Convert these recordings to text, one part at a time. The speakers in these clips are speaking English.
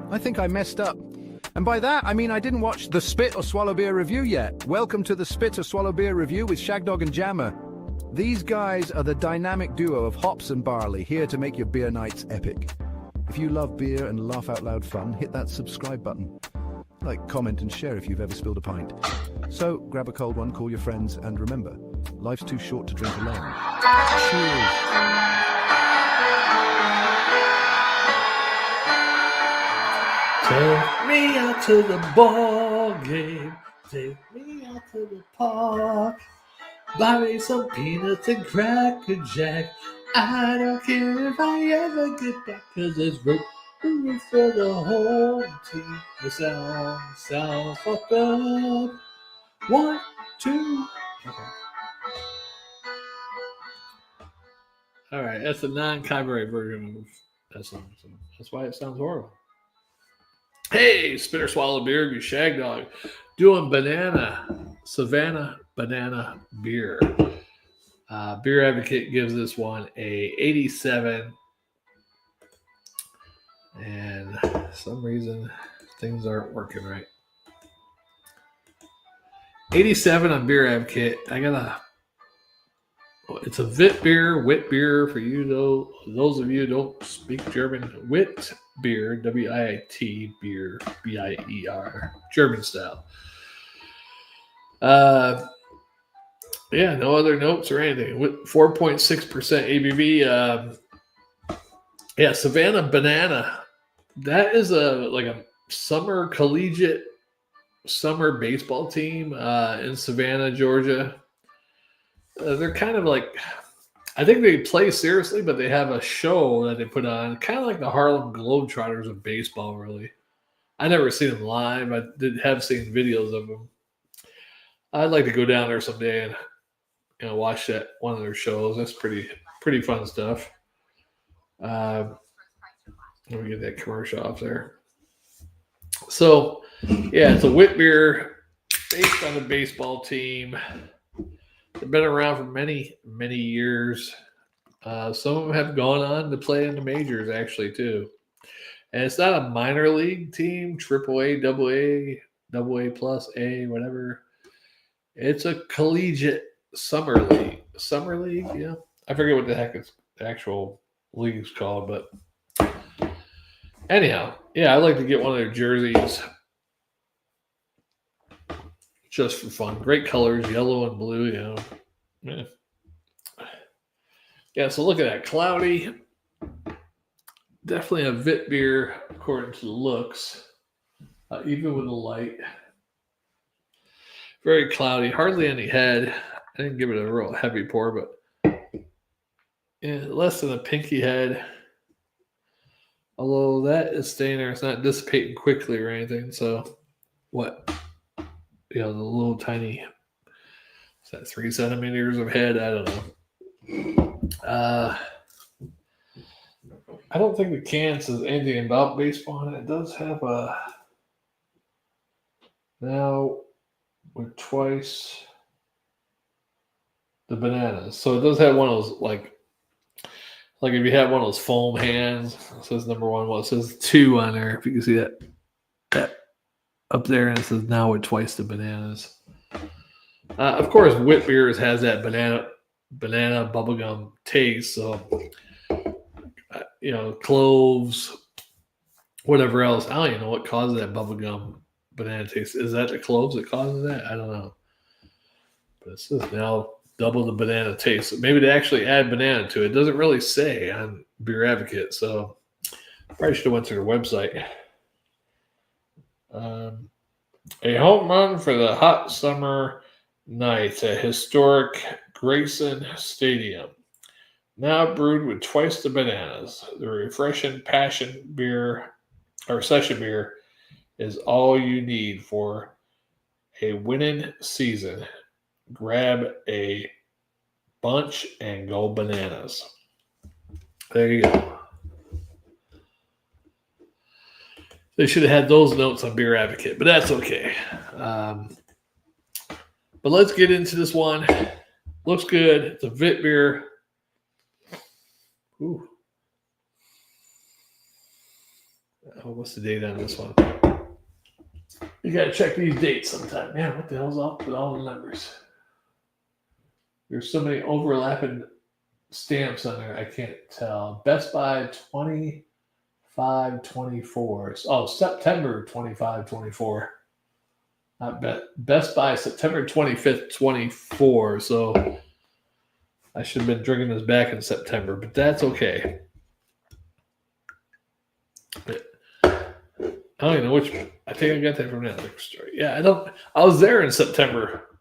I think I messed up. And by that, I mean I didn't watch the Spit or Swallow Beer review yet. Welcome to the Spit or Swallow Beer review with Shagdog and Jammer. These guys are the dynamic duo of hops and barley, here to make your beer nights epic. If you love beer and laugh out loud fun, hit that subscribe button. Like, comment and share if you've ever spilled a pint. So, grab a cold one, call your friends, and remember, life's too short to drink alone. Cheers! Take me out to the ball game. Take me out to the park. Buy me some peanuts and Cracker Jack. I don't care if I ever get back, 'cause it's root for the whole team. The sound fucked up. 1, 2. Okay. All right, that's a non-copyright version of that song. So that's why it sounds horrible. Hey, Spitter Swallow Beer, you Shagdog, doing Savannah Banana Beer. Beer Advocate gives this one a 87, and for some reason things aren't working right. 87 on Beer Advocate. It's a wit beer for you though. Those of you who don't speak German. Wit beer, WIT beer, BIER, German style. Yeah, no other notes or anything. With 4.6% ABV. Yeah, Savannah Banana. That is a summer collegiate summer baseball team in Savannah, Georgia. They're kind of like, I think they play seriously, but they have a show that they put on, kind of like the Harlem Globetrotters of baseball, really. I never seen them live. I have seen videos of them. I'd like to go down there someday and watch that one of their shows. That's pretty fun stuff. Let me get that commercial off there. So, yeah, it's a wit beer based on a baseball team. They've been around for many, many years. Some of them have gone on to play in the majors, actually, too. And it's not a minor league team, AAA, AA plus A, whatever. It's a collegiate summer league. Summer league, yeah. I forget what the heck the actual league is called, but anyhow, yeah, I'd like to get one of their jerseys just for fun. Great colors, yellow and blue, Yeah, so look at that. Cloudy. Definitely a Vit beer according to the looks, even with the light. Very cloudy, hardly any head. I didn't give it a real heavy pour, but less than a pinky head. Although that is staying there, it's not dissipating quickly or anything. So, the little tiny, is that 3 centimeters of head? I don't know. I don't think the can says anything about baseball on it. It does have now with twice the bananas. So it does have one of those, like if you have one of those foam hands, it says number 1. Well, it says 2 on there. If you can see that up there, and it says now with twice the bananas. Of course, wit beers has that banana bubblegum taste. So, cloves, whatever else. I don't even know what causes that bubblegum banana taste. Is that the cloves that causes that? I don't know. But it says now double the banana taste. Maybe they actually add banana to it. It doesn't really say on Beer Advocate, so probably should have went to their website. A home run for the hot summer nights at historic Grayson Stadium. Now brewed with twice the bananas. The refreshing passion beer or session beer is all you need for a winning season. Grab a bunch and go bananas. There you go. They should have had those notes on Beer Advocate, but that's okay. But let's get into this one. Looks good. It's a Vit beer. Ooh. Oh, what's the date on this one? You gotta check these dates sometime. Man, what the hell's up with all the numbers? There's so many overlapping stamps on there, I can't tell. Best Buy 25-24. Oh, September 25-24. Not Best Buy September 25th, 24. So I should have been drinking this back in September, but that's okay. I don't even know which. I think I got that from that liquor store. Yeah, I was there in September,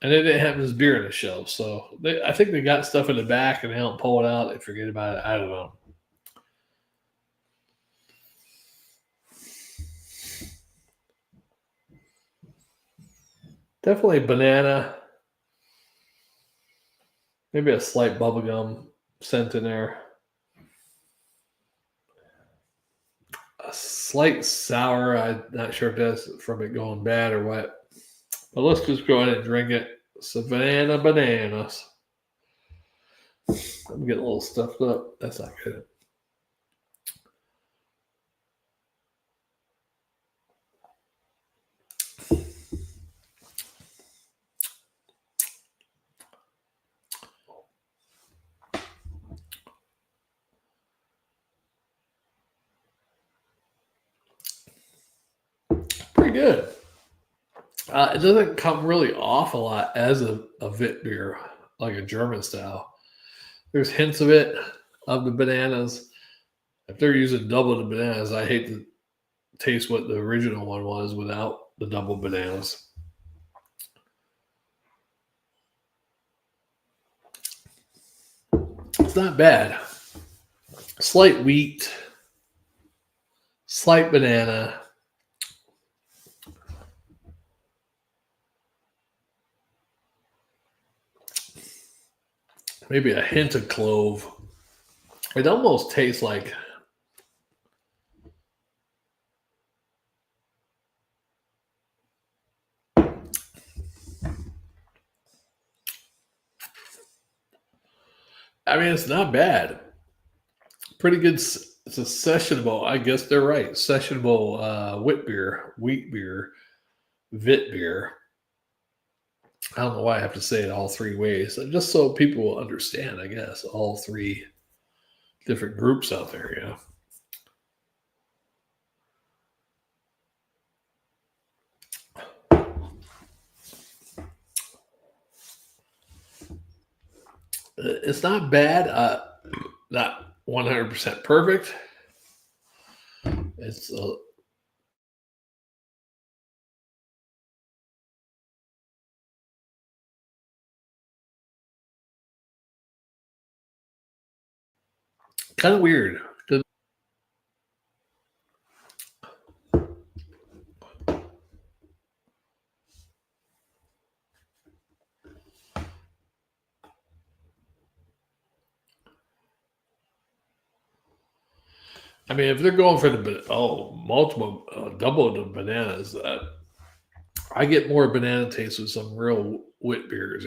and they didn't have this beer on the shelf. So I think they got stuff in the back, and they don't pull it out. They forget about it. I don't know. Definitely banana. Maybe a slight bubblegum scent in there. A slight sour. I'm not sure if that's from it going bad or what. But let's just go ahead and drink it. Savannah Bananas. I'm getting a little stuffed up. That's not good. Pretty good. It doesn't come really off a lot as a Vit beer, like a German style. There's hints of it, of the bananas. If they're using double the bananas, I hate to taste what the original one was without the double bananas. It's not bad. Slight wheat, slight banana. Maybe a hint of clove. It almost tastes like it's not bad. Pretty good. It's a sessionable. I guess they're right. Sessionable wheat beer, Vit beer. I don't know why I have to say it all three ways, just so people will understand, I guess, all three different groups out there, yeah. It's not bad, not 100% perfect. It's kind of weird. If they're going for multiple, double the bananas, I get more banana taste with some real wit beers.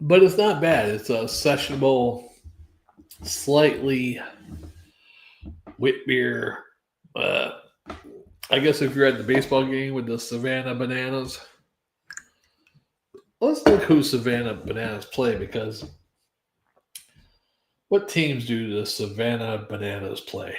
But it's not bad. It's a sessionable, slightly wit beer. I guess if you're at the baseball game with the Savannah Bananas, let's look who Savannah Bananas play, because what teams do the Savannah Bananas play?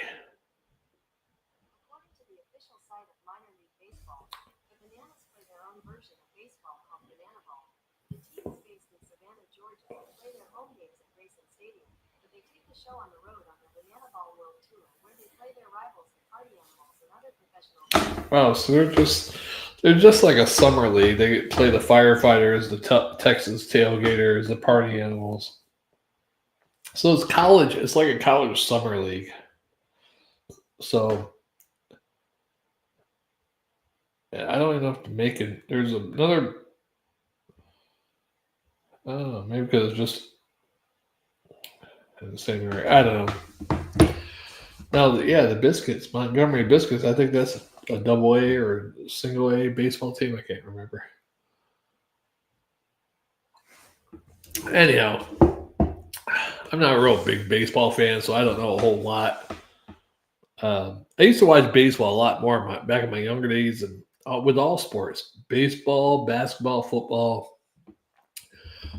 According to the official site of minor league baseball, the Bananas play their own version of baseball called Banana Ball. The team is based in Savannah, Georgia, and play their home games at Grayson Stadium, but they take the show on the road on the Banana Ball World Tour, where they play their rivals, the Party Animals, and other professional teams. Wow, so they're just like a summer league. They play the Firefighters, the Texas Tailgaters, the Party Animals. So it's college. It's like a college summer league. So I don't even know if to make it. There's another. I don't know. Maybe because it's just in the same area. I don't know. Now, the Biscuits, Montgomery Biscuits. I think that's a double A or single A baseball team. I can't remember. Anyhow, I'm not a real big baseball fan, so I don't know a whole lot. I used to watch baseball a lot more back in my younger days, and with all sports, baseball, basketball, football.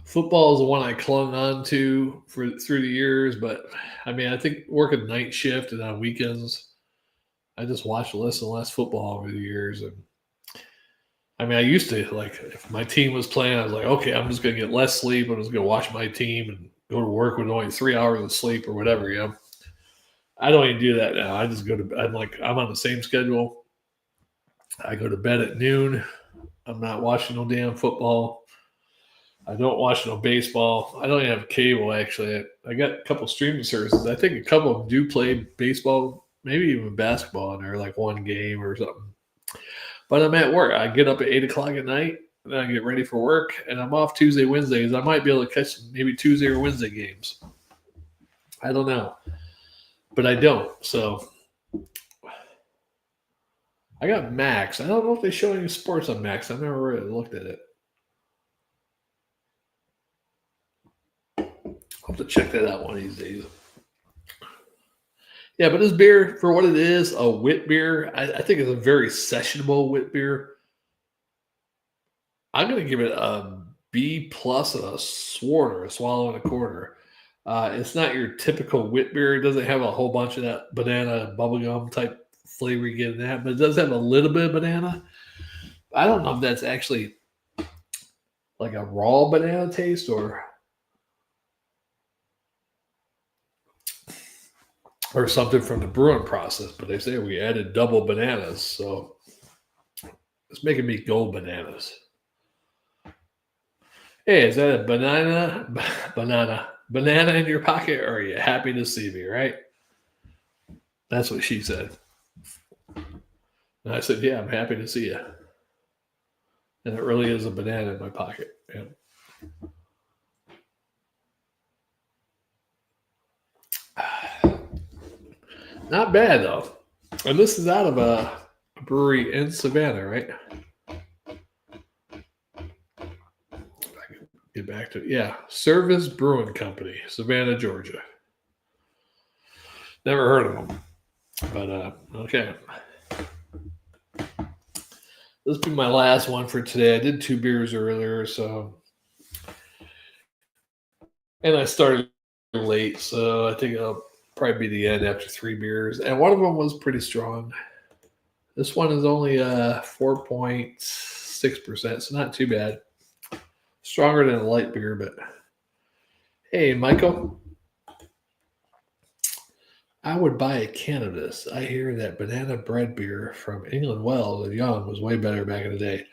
Football is the one I clung on to through the years, but I mean, I think working night shift and on weekends, I just watched less and less football over the years. And I mean, I used to like if my team was playing, I was like, okay, I'm just gonna get less sleep. I'm just gonna watch my team and go to work with only 3 hours of sleep or whatever. You know, I don't even do that now. I just go to. I'm on the same schedule. I go to bed at noon. I'm not watching no damn football. I don't watch no baseball. I don't even have cable, actually. I got a couple streaming services. I think a couple of them do play baseball, maybe even basketball in there, like one game or something. But I'm at work. I get up at 8 o'clock at night, and I get ready for work, and I'm off Tuesday, Wednesdays. I might be able to catch maybe Tuesday or Wednesday games. I don't know. But I don't. So I got Max. I don't know if they show any sports on Max. I've never really looked at it. I'll have to check that out one of these days. Yeah, but this beer, for what it is, a wit beer, I think it's a very sessionable wit beer. I'm going to give it a B plus and a sword, a swallow and a quarter. It's not your typical wit beer. It doesn't have a whole bunch of that banana bubblegum type flavor you get in that, but it does have a little bit of banana. I don't know if that's actually like a raw banana taste or something from the brewing process, but they say we added double bananas, so it's making me go bananas. Hey, is that a banana in your pocket, or are you happy to see me, right? That's what she said. And I said, yeah, I'm happy to see you. And it really is a banana in my pocket. Yeah. Not bad, though. And this is out of a brewery in Savannah, right? Get back to it. Yeah, Service Brewing Company, Savannah, Georgia. Never heard of them, but okay. This will be my last one for today. I did 2 beers earlier, and I started late, so I think it'll probably be the end after 3 beers. And one of them was pretty strong. This one is only 4.6%, so not too bad. Stronger than a light beer, but hey, Michael, I would buy a can of this. I hear that banana bread beer from England Wells and Young was way better back in the day.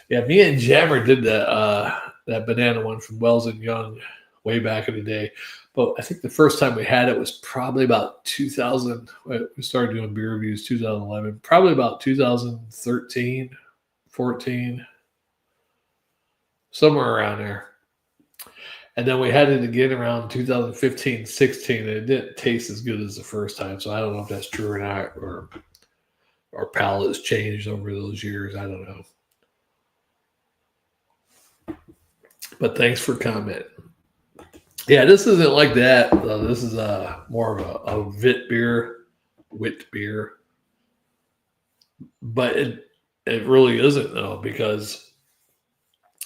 Yeah, me and Jammer did that banana one from Wells and Young way back in the day. But I think the first time we had it was probably about 2000. We started doing beer reviews 2011, probably about 2013, 14, somewhere around there. And then we had it again around 2015, 16, and it didn't taste as good as the first time. So I don't know if that's true or not, or our palate's changed over those years. I don't know. But thanks for commenting. Yeah, this isn't like that. This is more of a wit beer, but it really isn't though, because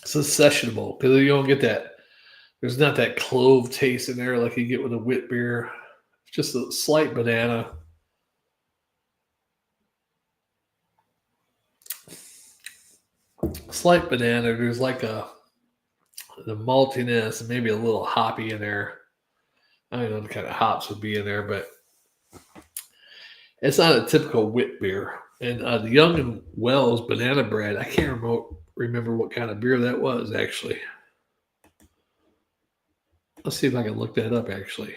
it's a sessionable, because you don't get that. There's not that clove taste in there like you get with a wit beer. It's just a slight banana. Slight banana. There's like the maltiness and maybe a little hoppy in there. I don't know what kind of hops would be in there, but it's not a typical wit beer. And the Young and Wells banana bread, I can't remember what kind of beer that was, actually. Let's see if I can look that up, actually.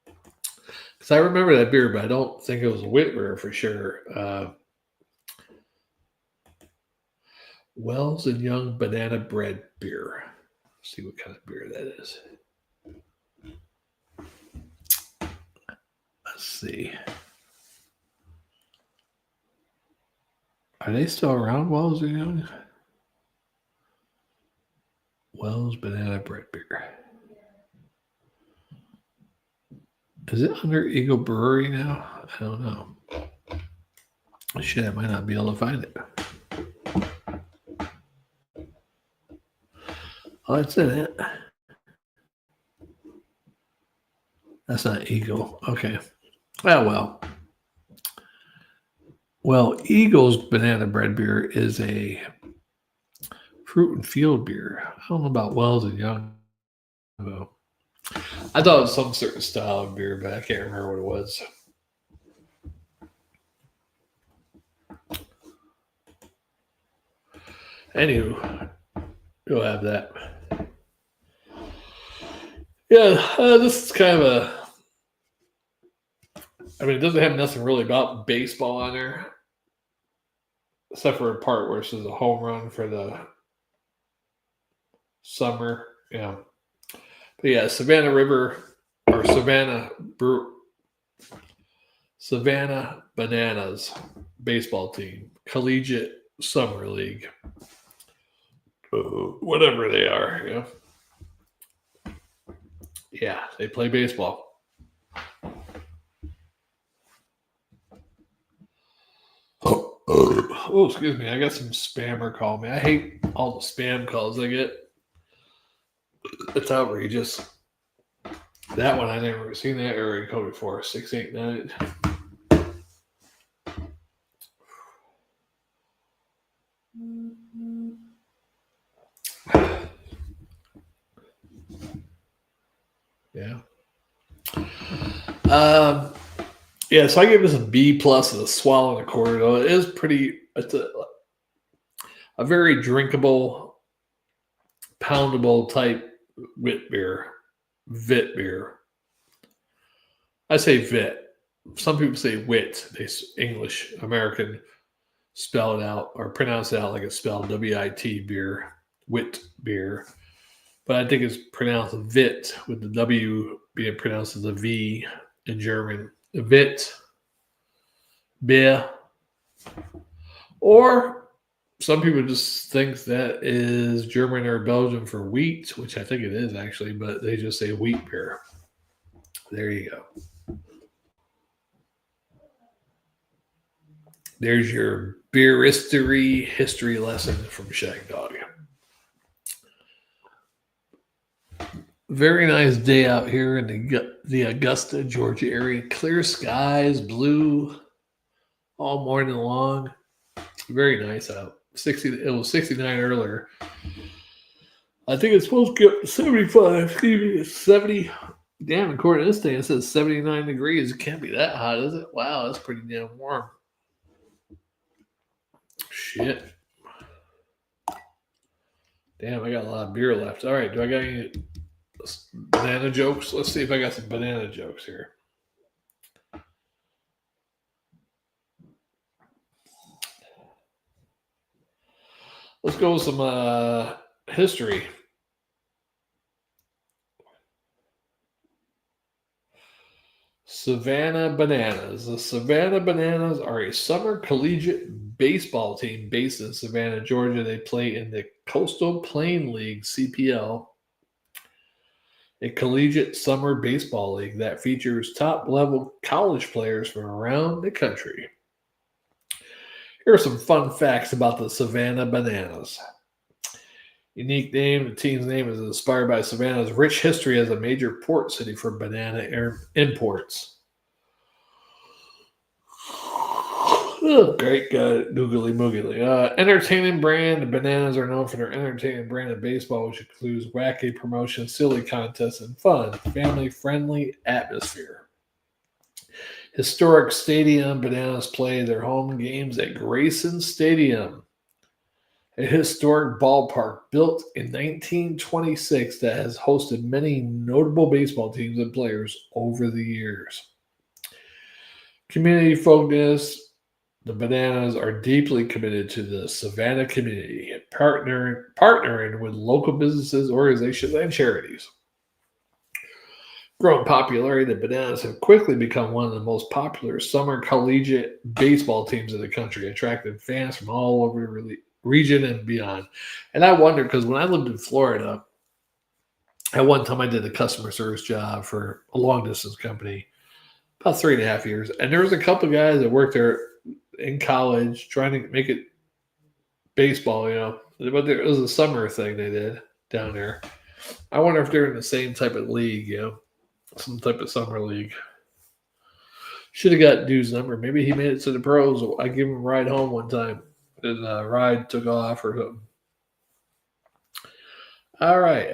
Because I remember that beer, but I don't think it was a wit beer for sure. Wells and Young banana bread beer. Let's see what kind of beer that is. Let's see. Are they still around, Wells and Young? Wells Banana Bread Beer. Is it under Eagle Brewery now? I don't know. Shit, I might not be able to find it. Oh, that's in it. That's not Eagle. Okay. Well. Well, Eagle's Banana Bread Beer is a fruit and field beer. I don't know about Wells and Young, though. I thought it was some certain style of beer, but I can't remember what it was. Anywho, go have that. Yeah, this is kind of a. I mean, it doesn't have nothing really about baseball on there, except for a part where it says a home run for the summer. Yeah. But yeah, Savannah Bananas baseball team, collegiate summer league, whatever they are. Yeah. Yeah, they play baseball. Oh, excuse me. I got some spammer calling me. I hate all the spam calls I get. It's outrageous. That one, I never seen that area code before. 689. Yeah. Yeah, so I give this a B plus as a swallow and a quarter. Though it is pretty. It's a very drinkable, poundable type wit beer. Vit beer. I say vit. Some people say wit. They English American spell it out or pronounce it out like it's spelled W-I-T beer, wit beer. But I think it's pronounced vit with the W being pronounced as a V in German. Vit beer. Or some people just think that is German or Belgian for wheat, which I think it is actually, but they just say wheat beer. There you go. There's your beeristery history lesson from Shag Dog. Very nice day out here in the Augusta, Georgia area. Clear skies, blue, all morning long. Very nice out. It was 69 earlier. I think it's supposed to get 75. It's 70. Damn, according to this thing, it says 79 degrees. It can't be that hot, is it? Wow, that's pretty damn warm. Shit. Damn, I got a lot of beer left. All right, do I got any banana jokes? Let's see if I got some banana jokes here. Let's go with some history. Savannah Bananas. The Savannah Bananas are a summer collegiate baseball team based in Savannah, Georgia. They play in the Coastal Plain League, CPL, a collegiate summer baseball league that features top-level college players from around the country. Here are some fun facts about the Savannah Bananas. Unique name. The team's name is inspired by Savannah's rich history as a major port city for banana imports. Oh, great, got it. Googly moogly. Entertaining brand. The Bananas are known for their entertaining brand of baseball, which includes wacky promotions, silly contests, and fun, family-friendly atmosphere. Historic stadium. Bananas play their home games at Grayson Stadium, a historic ballpark built in 1926 that has hosted many notable baseball teams and players over the years. Community focus. The Bananas are deeply committed to the Savannah community, partnering with local businesses, organizations, and charities. Growing popularity, the Bananas have quickly become one of the most popular summer collegiate baseball teams in the country, attracting fans from all over the region and beyond. And I wonder, because when I lived in Florida, At one time, I did a customer service job for a long distance company, about 3.5 years. And there was a couple guys that worked there in college trying to make it baseball, but it was a summer thing they did down there. I wonder if they're in the same type of league, some type of summer league. Should have got dude's number. Maybe he made it to the pros. I gave him a ride home one time. His ride took off or something. All right.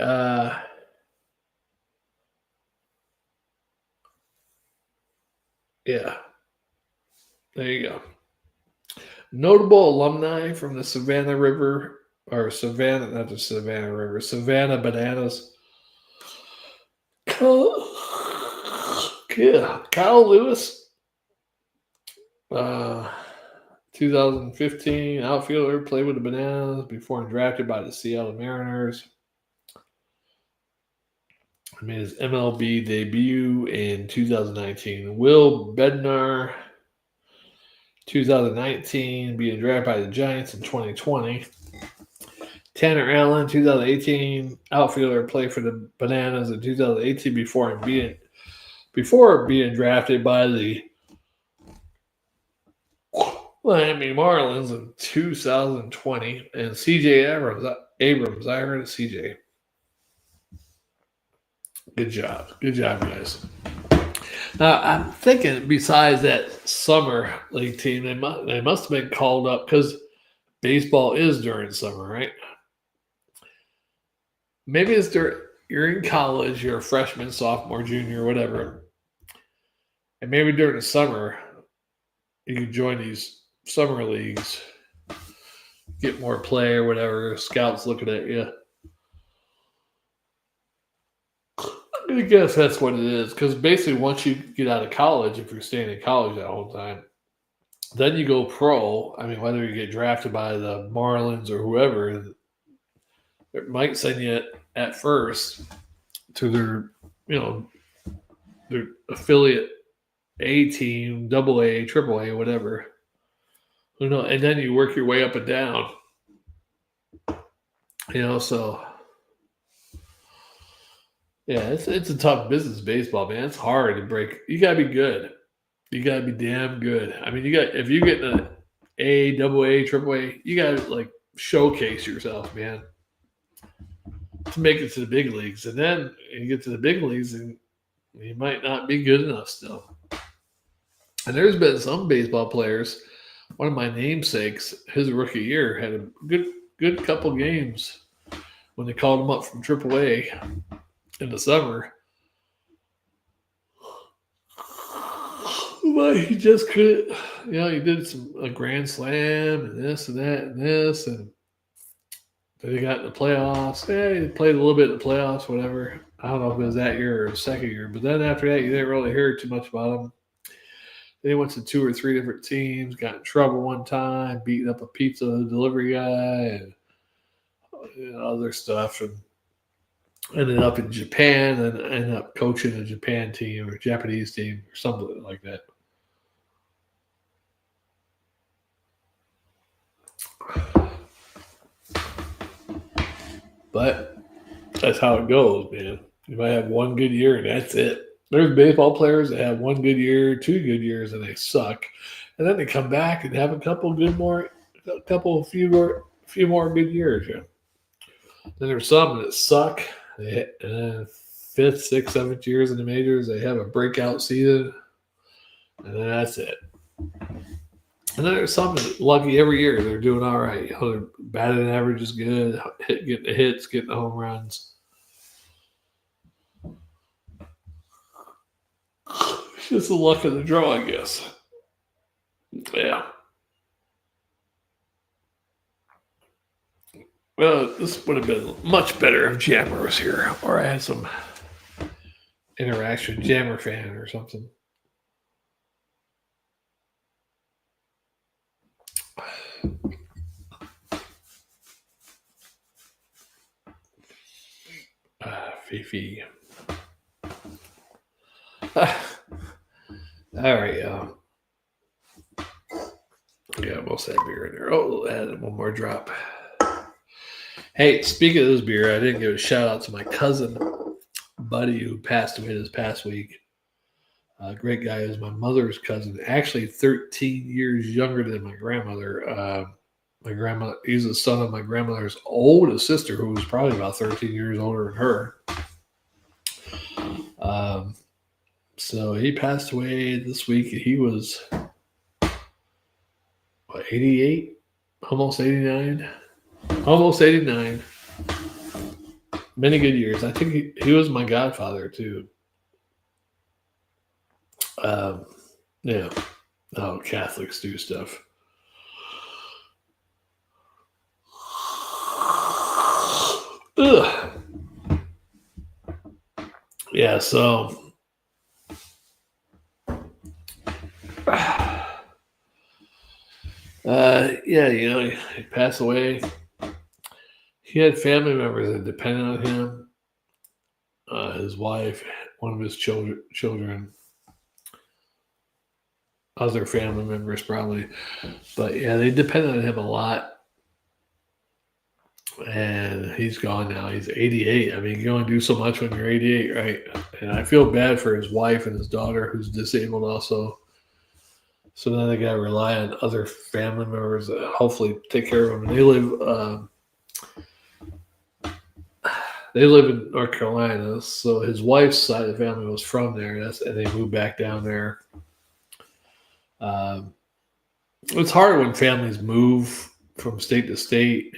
Yeah. There you go. Notable alumni from the Savannah River, or Savannah, not the Savannah River, Savannah Bananas. Kyle Lewis, 2015 outfielder, played with the Bananas before drafted by the Seattle Mariners. He made his MLB debut in 2019. Will Bednar, 2019, being drafted by the Giants in 2020. Tanner Allen, 2018, outfielder, played for the Bananas in 2018 before being drafted by the Miami Marlins in 2020. And CJ Abrams, I heard of CJ. Good job, guys. Now I'm thinking, besides that summer league team, they must have been called up because baseball is during summer, right? Maybe it's you're in college, you're a freshman, sophomore, junior, whatever, and maybe during the summer you can join these summer leagues, get more play or whatever. Scouts looking at you. I guess that's what it is, because basically once you get out of college, if you're staying in college that whole time, then you go pro. I mean, whether you get drafted by the Marlins or whoever, it might send you at first to their affiliate A team, double A, triple A, whatever. Who knows? And then you work your way up and down. So yeah, it's a tough business, baseball, man. It's hard to break. You gotta be good. You gotta be damn good. I mean, if you get an A, double A, triple A, you gotta showcase yourself, man, to make it to the big leagues. And then you get to the big leagues and you might not be good enough still. And there's been some baseball players. One of my namesakes, his rookie year, had a good couple games when they called him up from AAA in the summer. But he just couldn't. He did a grand slam and this and that and this, and then he got in the playoffs. Yeah, he played a little bit in the playoffs, whatever. I don't know if it was that year or the second year. But then after that, you didn't really hear too much about him. Then he went to 2 or 3 different teams, got in trouble one time, beating up a pizza delivery guy, and other stuff, and ended up in Japan and ended up coaching a Japan team or Japanese team or something like that. But that's how it goes, man. You might have one good year and that's it. There's baseball players that have one good year, 2 good years, and they suck. And then they come back and have a few more good years. Yeah. Then there's some that suck. And then 5th, 6th, 7th years in the majors, they have a breakout season, and then that's it. And then there's some that lucky every year they're doing all right. Their batting average is good, getting the hits, getting the home runs. It's just the luck of the draw, I guess. Yeah. Well, this would have been much better if Jammer was here, or I had some interaction with Jammer fan or something. Fifi. All right, y'all. Yeah, we'll say beer in there. Oh, add one more drop. Hey, speaking of this beer, I didn't give a shout out to my cousin buddy who passed away this past week. Great guy. Is my mother's cousin, actually 13 years younger than my grandmother. My grandma, he's the son of my grandmother's oldest sister, who was probably about 13 years older than her. So he passed away this week. He was 88, almost 89, almost 89. Many good years. I think he was my godfather too. Yeah. Oh, Catholics do stuff. Ugh. Yeah, so he passed away. He had family members that depended on him. His wife, one of his children, other family members probably. But yeah, they depended on him a lot. And he's gone now. He's 88. I mean, you can only do so much when you're 88, right? And I feel bad for his wife and his daughter, who's disabled also. So now they got to rely on other family members that hopefully take care of them. And they live in North Carolina. So his wife's side of the family was from there. And they moved back down there. It's hard when families move from state to state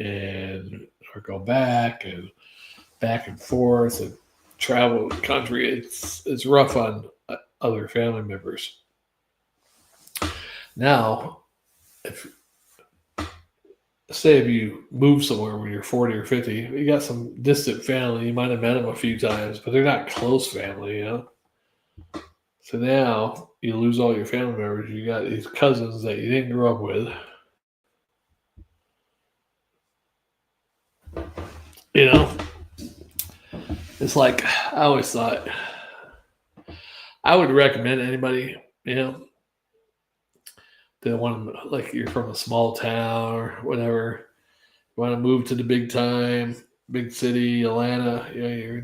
or go back and forth and travel the country. It's rough on other family members. Now, if you move somewhere when you're 40 or 50, you got some distant family. You might have met them a few times, but they're not close family, you know? So now you lose all your family members. You got these cousins that you didn't grow up with. You know, it's like I always thought I would recommend anybody, you know, that want to, like, you're from a small town or whatever, you want to move to the big city, Atlanta. You know,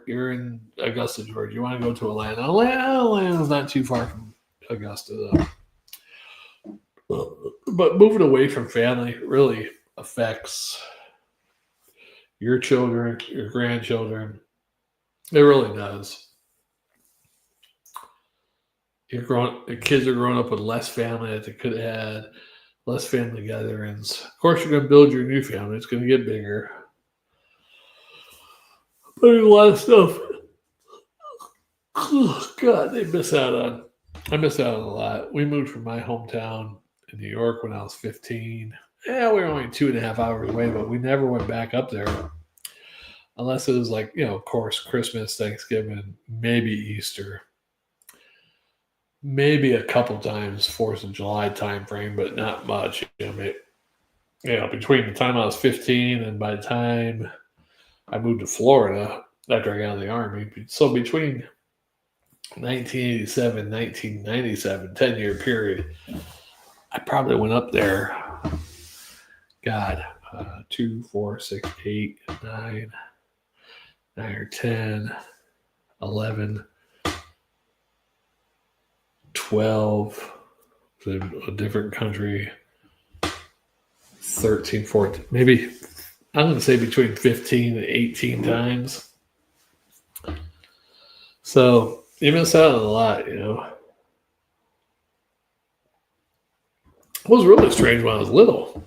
you're in Augusta, Georgia. You want to go to Atlanta. Atlanta's not too far from Augusta, though. But moving away from family really affects your children, your grandchildren. It really does. The kids are growing up with less family that they could have had, less family gatherings. Of course, you're going to build your new family. It's going to get bigger. But there's a lot of stuff. Oh, God, I miss out on a lot. We moved from my hometown in New York when I was 15. Yeah, we were only 2.5 hours away, but we never went back up there. Unless it was like, you know, of course, Christmas, Thanksgiving, maybe Easter. Maybe a couple times 4th of July time frame, but not much. You know, between the time I was 15 and by the time I moved to Florida after I got out of the Army. So between 1987 and 1997, 10-year period, I probably went up there, 2, 4, 6, 8, 9 or 10, 11, 12, a different country, 13, 14, maybe, I'm going to say between 15 and 18 times. So you miss out on a lot, you know. It was really strange when I was little.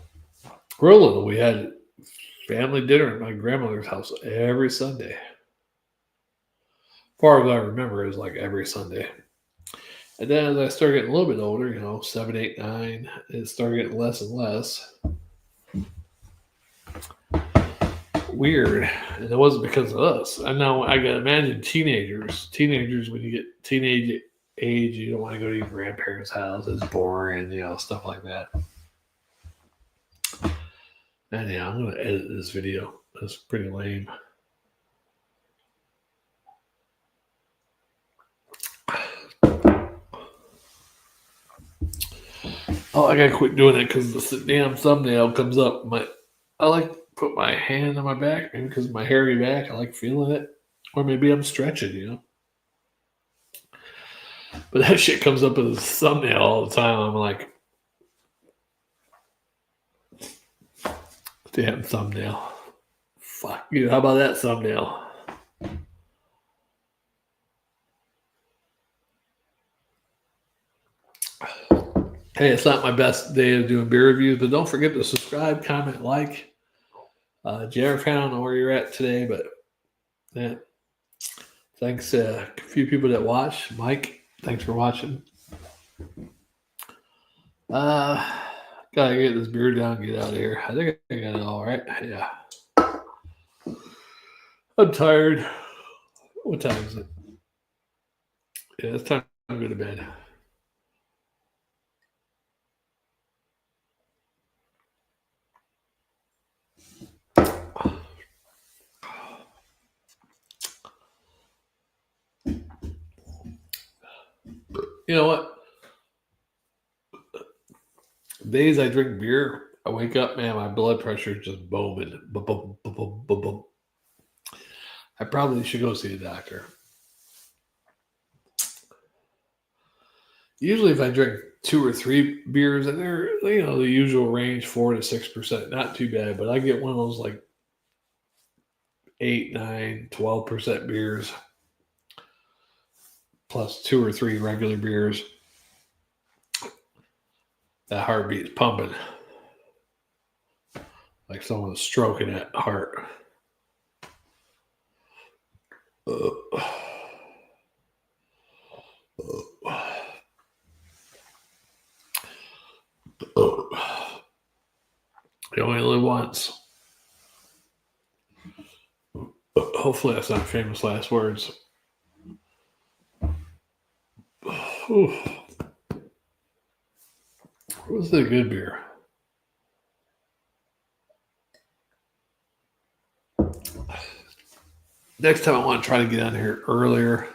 Real little. We had family dinner at my grandmother's house every Sunday. As far as I remember, it was like every Sunday. And then as I started getting a little bit older, you know, 7, 8, 9, it started getting less and less. Weird. And it wasn't because of us. I know I can imagine teenagers, when you get teenage age, you don't want to go to your grandparents' house. It's boring, you know, stuff like that. And yeah, I'm going to edit this video. It's pretty lame. Oh, I gotta quit doing it because the damn thumbnail comes up. I like to put my hand on my back, maybe because of my hairy back. I like feeling it. Or maybe I'm stretching, But that shit comes up as a thumbnail all the time. I'm like, damn thumbnail. Fuck you. How about that thumbnail? Hey, it's not my best day of doing beer reviews, but don't forget to subscribe, comment, like. Jeff, I don't know where you're at today, but yeah. Thanks a few people that watch. Mike, thanks for watching. Gotta get this beer down and get out of here. I think I got it all right. Yeah. I'm tired. What time is it? Yeah, it's time to go to bed. You know what? Days I drink beer, I wake up, man, my blood pressure is just booming. Boom, boom, boom, boom, boom, boom. I probably should go see a doctor. Usually, if I drink 2 or 3 beers, and they're the usual range 4 to 6%, not too bad. But I get one of those like 8, 9, 12% beers, plus 2 or 3 regular beers. That heartbeat is pumping, like someone's stroking that heart. You only live once. Hopefully that's not famous last words. What's the good beer? Next time I want to try to get on here earlier.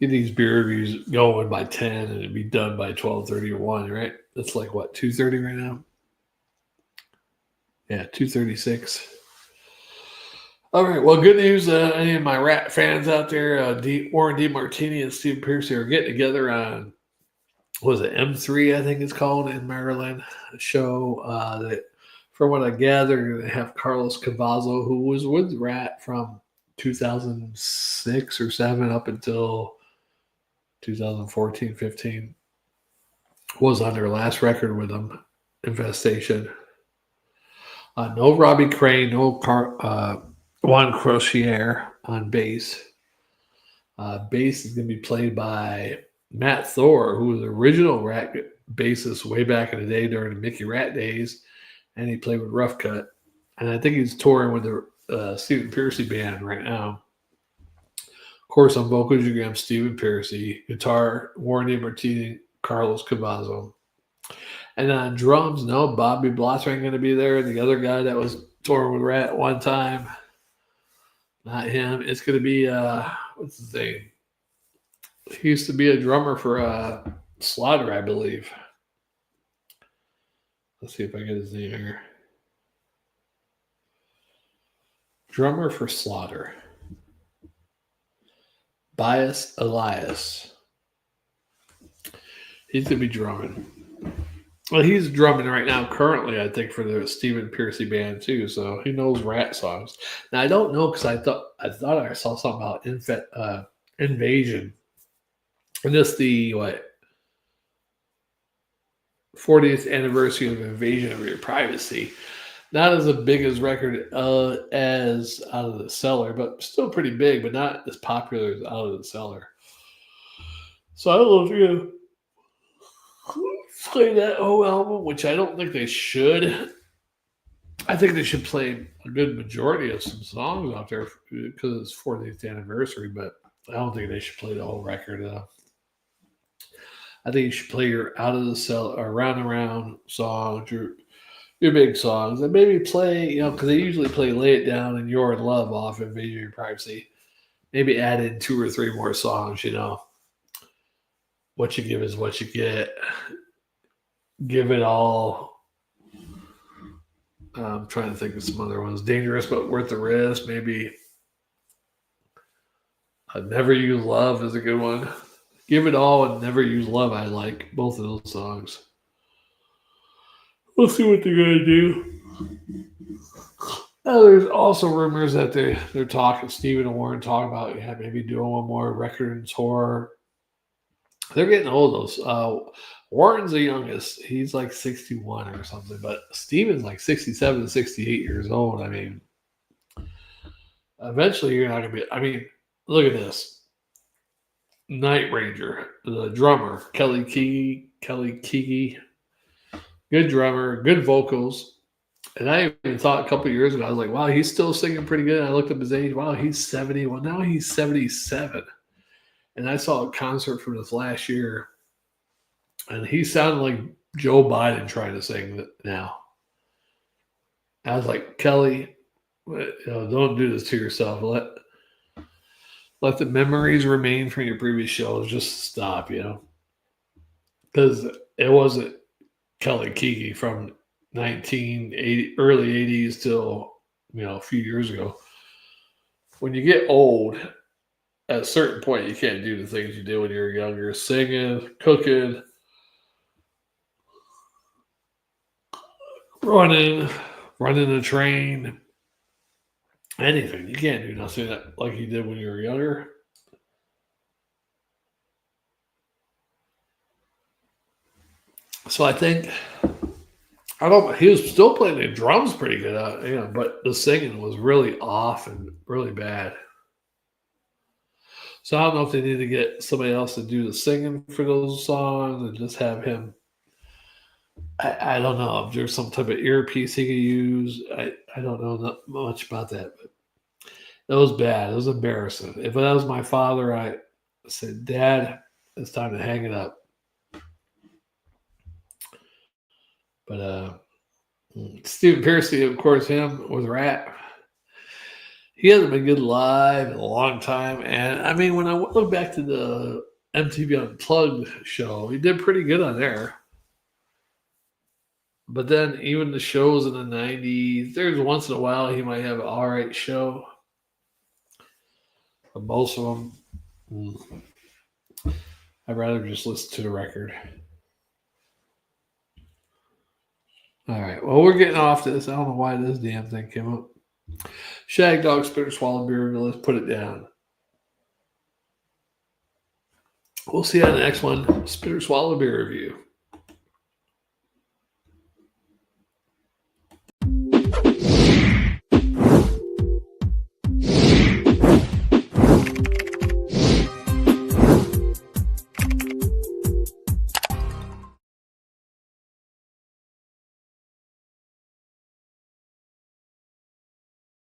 Get these beer reviews going by 10 and it'd be done by 12:30 or 1, right? That's like what, 2:30 right now? Yeah, 2:36. All right, well, good news. Any of my Rat fans out there, Warren D. Martini and Steve Piercy are getting together on, what was it, M3, I think it's called, in Maryland, a show that, from what I gather, they have Carlos Cavazzo, who was with Rat from 2006 or 7 up until 2014, 15. Was on their last record with them, Infestation. No Robbie Crane, no Juan Crozier on bass. Bass is going to be played by Matt Thor, who was the original Rat bassist way back in the day during the Mickey Rat days, and he played with Rough Cut. And I think he's touring with the Stephen Piercy band right now. Of course, on vocals, you're going to have Stephen Piercy, guitar, Warren D. Martini, Carlos Cavazzo. And on drums, no, Bobby Blotzer ain't going to be there. The other guy that was touring with Rat one time, not him. It's going to be, what's his name? He used to be a drummer for Slaughter, I believe. Let's see if I get his name here. Drummer for Slaughter. Bias Elias. He's going to be drumming. Well, he's drumming right now currently, I think, for the Stephen Piercy band too. So he knows Rat songs. Now I don't know because I thought I saw something about Invasion. And this the 40th anniversary of Invasion of Your Privacy. Not as big as record as Out of the Cellar, but still pretty big, but not as popular as Out of the Cellar. So I don't know if you're gonna play that whole album, which I don't think they should. I think they should play a good majority of some songs out there because it's 40th anniversary, but I don't think they should play the whole record. I think you should play your Out of the Cellar or Round and Round songs, your big songs, and maybe play, because they usually play Lay It Down and You're in Love off Invasion of Your Privacy. Maybe add in 2 or 3 more songs, What you give is what you get. Give it all. I'm trying to think of some other ones. Dangerous but worth the risk, maybe. Never Use Love is a good one. Give It All and Never Use Love. I like both of those songs. We'll see what they're going to do. There's also rumors that they're talking, Stephen and Warren talk about maybe doing one more record and tour. They're getting old, those. Warren's the youngest. He's like 61 or something, but Stephen's like 67 to 68 years old. I mean, eventually you're not going to be. I mean, look at this. Night Ranger, the drummer, Kelly Keegy, good drummer, good vocals. And I even thought a couple of years ago, I was like, wow, he's still singing pretty good. And I looked up his age. Wow, he's 70. Well, now he's 77. And I saw a concert from this last year, and he sounded like Joe Biden trying to sing now. I was like, Kelly, don't do this to yourself. Let the memories remain from your previous shows. Just stop, because it wasn't Kelly Keegy from 1980, early 80s till a few years ago. When you get old, at a certain point, you can't do the things you did when you were younger. Singing, cooking, running a train, anything. You can't do nothing like you did when you were younger. So I think, he was still playing the drums pretty good, but the singing was really off and really bad. So I don't know if they need to get somebody else to do the singing for those songs and just have him. I don't know if there's some type of earpiece he could use. I don't know much about that, but it was bad. It was embarrassing. If that was my father, I said, Dad, it's time to hang it up. But Stephen Pearcy, of course, him with Rat. He hasn't been good live in a long time. And I mean, when I look back to the MTV Unplugged show, he did pretty good on there. But then even the shows in the 90s, there's once in a while he might have an all right show. But most of them, I'd rather just listen to the record. All right. Well, we're getting off this. I don't know why this damn thing came up. Shag Dog Spitter Swallow Beer. Let's put it down. We'll see you on the next one. Spitter Swallow Beer review.